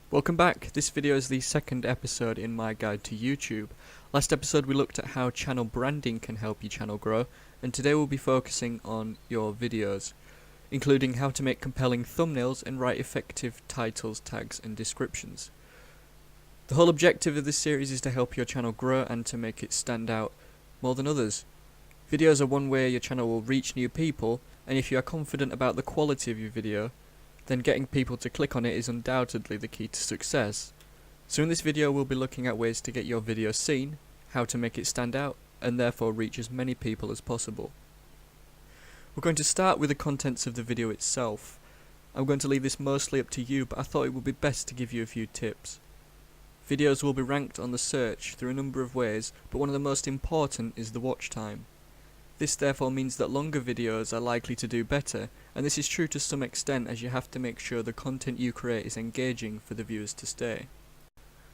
Welcome back. This video is the second episode in my guide to YouTube. Last episode we looked at how channel branding can help your channel grow, and today we'll be focusing on your videos, including how to make compelling thumbnails and write effective titles, tags and descriptions. The whole objective of this series is to help your channel grow and to make it stand out more than others. Videos are one way your channel will reach new people, and if you are confident about the quality of your video, then getting people to click on it is undoubtedly the key to success. So in this video we'll be looking at ways to get your video seen, how to make it stand out, and therefore reach as many people as possible. We're going to start with the contents of the video itself. I'm going to leave this mostly up to you, but I thought it would be best to give you a few tips. Videos will be ranked on the search through a number of ways, but one of the most important is the watch time. This therefore means that longer videos are likely to do better, and this is true to some extent as you have to make sure the content you create is engaging for the viewers to stay.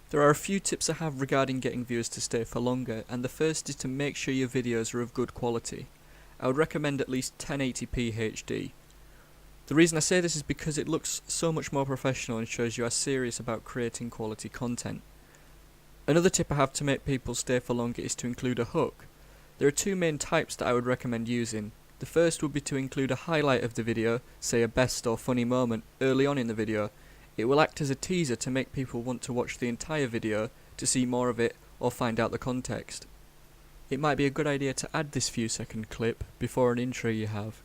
There are a few tips I have regarding getting viewers to stay for longer, and the first is to make sure your videos are of good quality. I would recommend at least 1080p HD. The reason I say this is because it looks so much more professional and shows you are serious about creating quality content. Another tip I have to make people stay for longer is to include a hook. There are two main types that I would recommend using. The first would be to include a highlight of the video, say a best or funny moment, early on in the video. It will act as a teaser to make people want to watch the entire video to see more of it or find out the context. It might be a good idea to add this few second clip before an intro you have.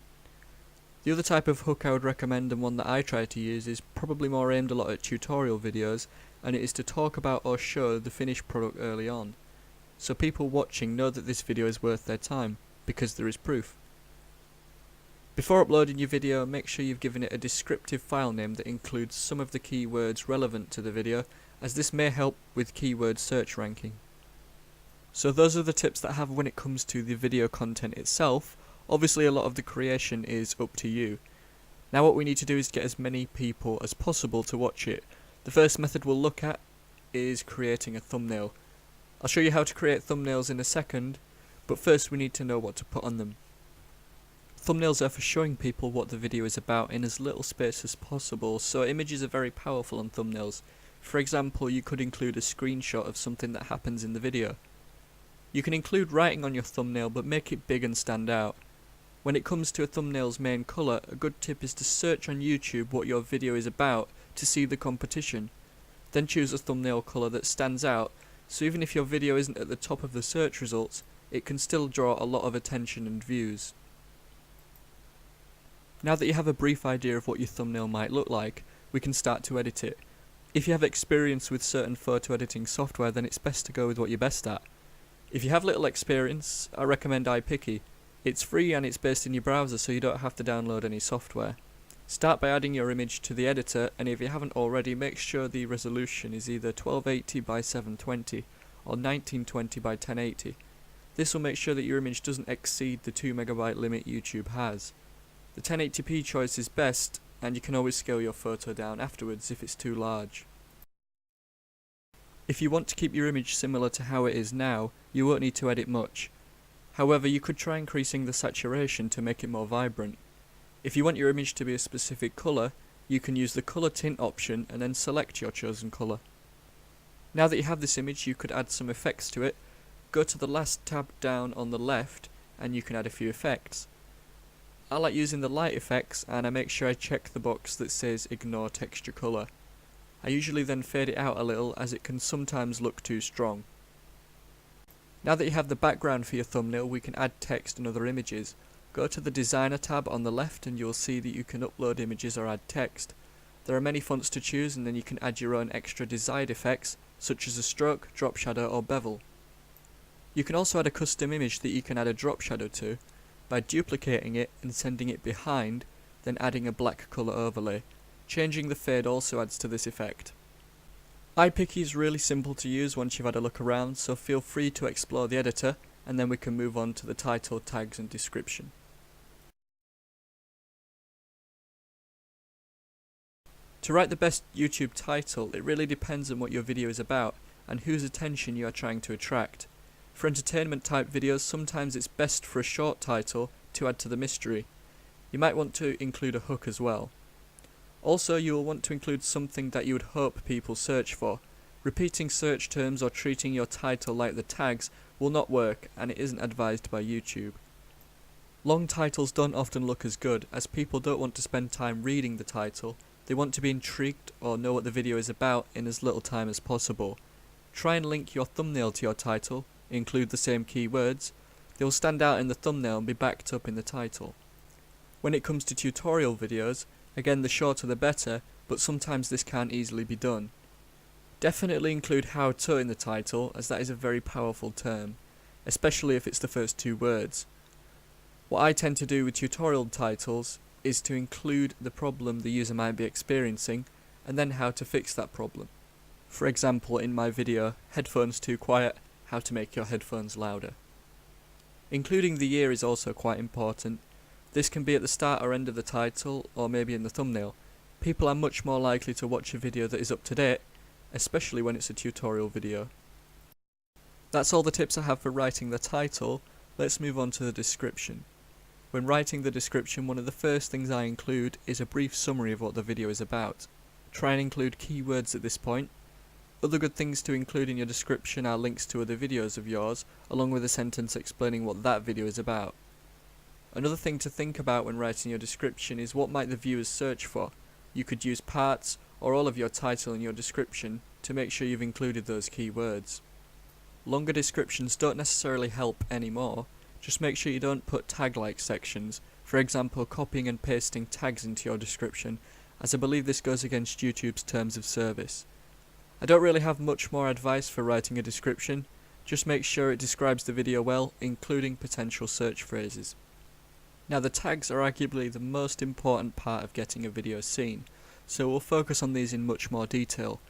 The other type of hook I would recommend, and one that I try to use, is probably more aimed a lot at tutorial videos, and it is to talk about or show the finished product early on. So people watching know that this video is worth their time, because there is proof. Before uploading your video, make sure you've given it a descriptive file name that includes some of the keywords relevant to the video, as this may help with keyword search ranking. So those are the tips that I have when it comes to the video content itself. Obviously a lot of the creation is up to you. Now what we need to do is get as many people as possible to watch it. The first method we'll look at is creating a thumbnail. I'll show you how to create thumbnails in a second, but first we need to know what to put on them. Thumbnails are for showing people what the video is about in as little space as possible, so images are very powerful on thumbnails. For example, you could include a screenshot of something that happens in the video. You can include writing on your thumbnail, but make it big and stand out. When it comes to a thumbnail's main colour, a good tip is to search on YouTube what your video is about to see the competition. Then choose a thumbnail colour that stands out, so even if your video isn't at the top of the search results, it can still draw a lot of attention and views. Now that you have a brief idea of what your thumbnail might look like, we can start to edit it. If you have experience with certain photo editing software, then it's best to go with what you're best at. If you have little experience, I recommend iPicky. It's free and it's based in your browser, so you don't have to download any software. Start by adding your image to the editor, and if you haven't already, make sure the resolution is either 1280 by 720 or 1920 by 1080. This will make sure that your image doesn't exceed the 2 MB limit YouTube has. The 1080p choice is best, and you can always scale your photo down afterwards if it's too large. If you want to keep your image similar to how it is now, you won't need to edit much. However, you could try increasing the saturation to make it more vibrant. If you want your image to be a specific colour, you can use the colour tint option and then select your chosen colour. Now that you have this image, you could add some effects to it. Go to the last tab down on the left and you can add a few effects. I like using the light effects, and I make sure I check the box that says ignore texture colour. I usually then fade it out a little, as it can sometimes look too strong. Now that you have the background for your thumbnail, we can add text and other images. Go to the designer tab on the left and you'll see that you can upload images or add text. There are many fonts to choose, and then you can add your own extra desired effects, such as a stroke, drop shadow or bevel. You can also add a custom image that you can add a drop shadow to by duplicating it and sending it behind, then adding a black colour overlay. Changing the fade also adds to this effect. iPicky is really simple to use once you've had a look around, so feel free to explore the editor, and then we can move on to the title, tags and description. To write the best YouTube title, it really depends on what your video is about and whose attention you are trying to attract. For entertainment type videos, sometimes it's best for a short title to add to the mystery. You might want to include a hook as well. Also, you will want to include something that you would hope people search for. Repeating search terms or treating your title like the tags will not work, and it isn't advised by YouTube. Long titles don't often look as good, as people don't want to spend time reading the title. They want to be intrigued or know what the video is about in as little time as possible. Try and link your thumbnail to your title, include the same keywords. They will stand out in the thumbnail and be backed up in the title. When it comes to tutorial videos, again the shorter the better, but sometimes this can't easily be done. Definitely include how to in the title, as that is a very powerful term, especially if it's the first two words. What I tend to do with tutorial titles is to include the problem the user might be experiencing and then how to fix that problem. For example, in my video, Headphones Too Quiet, how to make your headphones louder. Including the year is also quite important. This can be at the start or end of the title, or maybe in the thumbnail. People are much more likely to watch a video that is up to date, especially when it's a tutorial video. That's all the tips I have for writing the title. Let's move on to the description. When writing the description, one of the first things I include is a brief summary of what the video is about. Try and include keywords at this point. Other good things to include in your description are links to other videos of yours, along with a sentence explaining what that video is about. Another thing to think about when writing your description is what might the viewers search for. You could use parts or all of your title in your description to make sure you've included those keywords. Longer descriptions don't necessarily help anymore. Just make sure you don't put tag-like sections, for example copying and pasting tags into your description, as I believe this goes against YouTube's terms of service. I don't really have much more advice for writing a description, just make sure it describes the video well, including potential search phrases. Now the tags are arguably the most important part of getting a video seen, so we'll focus on these in much more detail.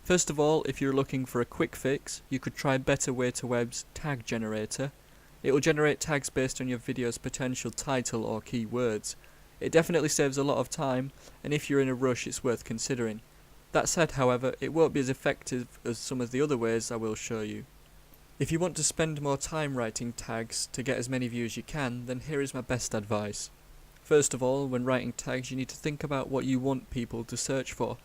First of all, if you're looking for a quick fix, you could try Better Way to Web's tag generator. It will generate tags based on your video's potential title or keywords. It definitely saves a lot of time, and if you're in a rush it's worth considering. That said, however, it won't be as effective as some of the other ways I will show you. If you want to spend more time writing tags to get as many views as you can, then here is my best advice. First of all, when writing tags you need to think about what you want people to search for.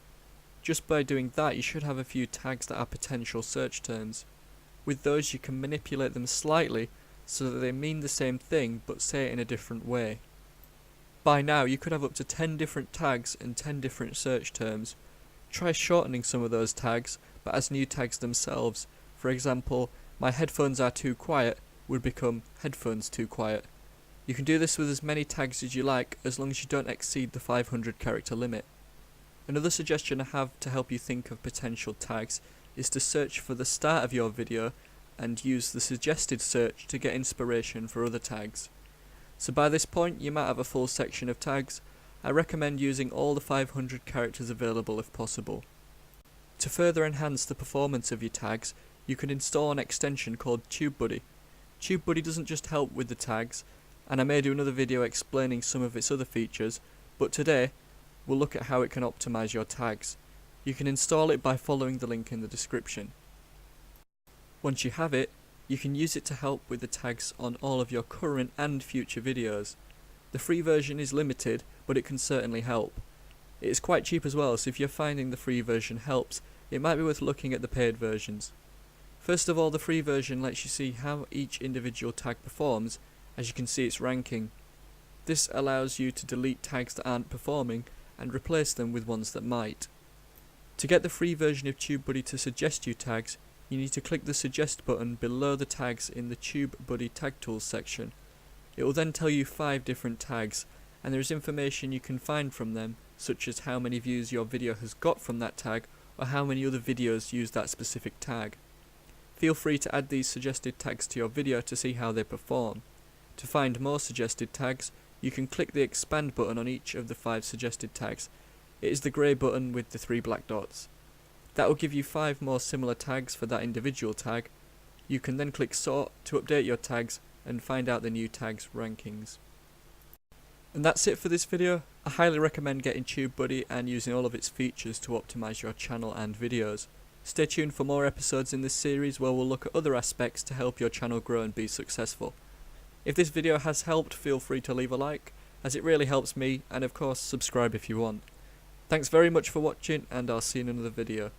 Just by doing that you should have a few tags that are potential search terms. With those you can manipulate them slightly so that they mean the same thing but say it in a different way. By now you could have up to 10 different tags and 10 different search terms. Try shortening some of those tags, but as new tags themselves. For example, my headphones are too quiet would become headphones too quiet. You can do this with as many tags as you like, as long as you don't exceed the 500 character limit. Another suggestion I have to help you think of potential tags is to search for the start of your video and use the suggested search to get inspiration for other tags. So by this point you might have a full section of tags. I recommend using all the 500 characters available if possible. To further enhance the performance of your tags, you can install an extension called TubeBuddy. TubeBuddy doesn't just help with the tags, and I may do another video explaining some of its other features, but today we'll look at how it can optimize your tags. You can install it by following the link in the description. Once you have it, you can use it to help with the tags on all of your current and future videos. The free version is limited, but it can certainly help. It is quite cheap as well, so if you're finding the free version helps, it might be worth looking at the paid versions. First of all, the free version lets you see how each individual tag performs, as you can see its ranking. This allows you to delete tags that aren't performing and replace them with ones that might. To get the free version of TubeBuddy to suggest you tags, you need to click the Suggest button below the tags in the TubeBuddy Tag Tools section. It will then tell you 5 different tags, and there is information you can find from them, such as how many views your video has got from that tag, or how many other videos use that specific tag. Feel free to add these suggested tags to your video to see how they perform. To find more suggested tags, you can click the Expand button on each of the 5 suggested tags. It is the grey button with the 3 black dots. That will give you 5 more similar tags for that individual tag. You can then click Sort to update your tags and find out the new tags rankings. And that's it for this video. I highly recommend getting TubeBuddy and using all of its features to optimize your channel and videos. Stay tuned for more episodes in this series where we'll look at other aspects to help your channel grow and be successful. If this video has helped, feel free to leave a like, as it really helps me, and of course subscribe if you want. Thanks very much for watching, and I'll see you in another video.